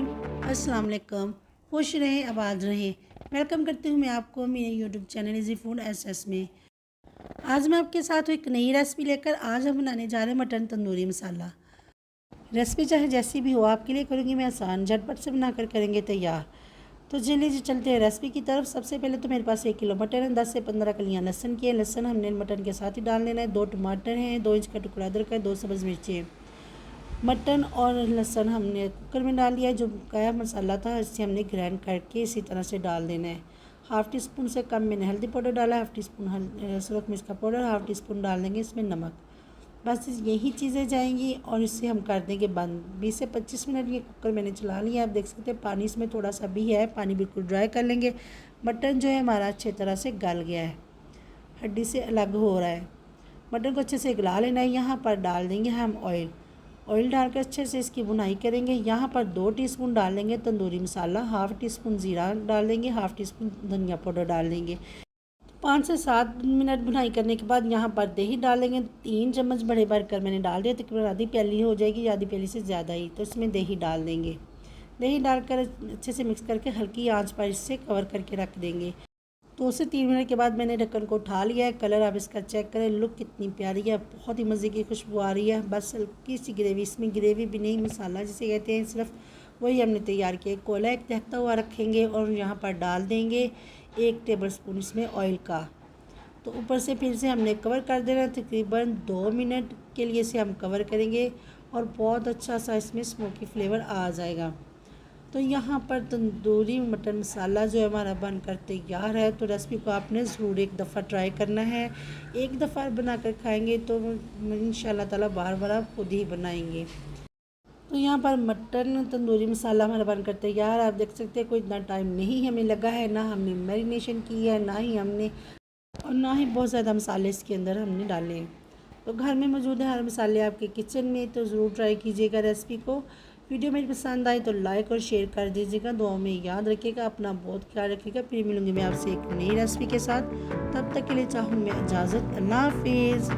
रहीम। अस्सलाम वालेकुम। खुश रहें, आबाद रहें। वेलकम करती हूँ मैं आपको मेरे YouTube channel easy food SS में। आज मैं आपके साथ एक नई रेसिपी लेकर आज हम बनाने जा रहे हैं मटन तंदूरी मसाला। रेसिपी चाहे जैसी भी हो आपके लिए करूँगी मैं आसान, झटपट से बनाकर करेंगे तैयार। तो चलिए जी चलते हैं रेसिपी की तरफ। सबसे पहले तो मेरे पास 1 किलो मटन है, 10 से 15 कलियाँ लहसुन की है। लहसुन हमने मटन के साथ ही डाल लेना है। 2 टमाटर हैं, 2 इंच का टुकड़ा अदरक है, 2 सब्ज़ मिर्ची है। मटन और लहसुन हमने कुकर में डाल लिया है। जो बकाया मसाला था इसे हमने ग्राइंड करके इसी तरह से डाल देना है। हाफ़ टी स्पून से कम मैंने हल्दी पाउडर डाला, हाफ़ टी स्पून सुरख मिर्च का पाउडर, हाफ़ टी स्पून डाल देंगे इसमें नमक। बस यही चीज़ें जाएंगी और इसे हम कर देंगे बंद। 20 से 25 मिनट ये कुकर मैंने चला लिया। आप देख सकते हैं पानी इसमें थोड़ा सा भी है, पानी बिल्कुल ड्राई कर लेंगे। मटन जो है हमारा अच्छी तरह से गल गया है, हड्डी से अलग हो रहा है। मटन को अच्छे से गला लेना है। यहाँ पर डाल देंगे हम ऑयल डालकर अच्छे से इसकी भुनाई करेंगे। यहाँ पर 2 टीस्पून डाल देंगे tandoori masala, half tea spoon ज़ीरा डाल देंगे, हाफ़ टी स्पून धनिया पाउडर डाल देंगे। 5 से 7 मिनट भुनाई करने के बाद यहाँ पर दही डाल देंगे। 3 चम्मच बड़े भरकर मैंने डाल दिया, तकरीबन आधी प्याली हो जाएगी, आधी प्याली से ज़्यादा ही। तो इसमें दही डाल देंगे। दही डालकर अच्छे से मिक्स करके हल्की आंच पर इससे कवर करके रख देंगे। 2 से 3 मिनट के बाद मैंने ढक्कन को उठा लिया है। कलर आप इसका चेक करें, लुक कितनी प्यारी है, बहुत ही मज़े की खुशबू आ रही है। बस हल्की सी ग्रेवी, इसमें ग्रेवी भी नहीं मसाला जिसे कहते हैं, सिर्फ वही हमने तैयार किया। कोयला एक तहता हुआ रखेंगे और यहाँ पर डाल देंगे 1 टेबल स्पून इसमें ऑयल का। तो ऊपर से फिर से हमने कवर कर देना। तकरीबन 2 मिनट के लिए इसे हम कवर करेंगे और बहुत अच्छा सा इसमें स्मोकी फ्लेवर आ जाएगा। तो यहाँ पर तंदूरी मटन मसाला जो है हमारा बनकर तैयार है। तो रेसिपी को आपने ज़रूर एक दफ़ा ट्राई करना है। एक दफ़ा बनाकर खाएंगे तो इंशाल्लाह ताला बार बार आप खुद ही बनाएंगे। तो यहाँ पर मटन तंदूरी मसाला हमारा बनकर तैयार है। आप देख सकते हैं कोई इतना टाइम नहीं हमें लगा है, ना हमने मैरिनेशन की है, ना ही बहुत ज़्यादा मसाले इसके अंदर हमने डाले हैं। तो घर में मौजूद है हर मसाले आपके किचन में, तो ज़रूर ट्राई कीजिएगा रेसिपी को। वीडियो मेरी पसंद आई तो लाइक और शेयर कर दीजिएगा। दुआ में याद रखिएगा, अपना बहुत ख्याल रखिएगा। फिर मिलूँगी मैं आपसे एक नई रेसिपी के साथ। तब तक के लिए चाहूँ मैं इजाज़त। अल्लाह हाफिज़।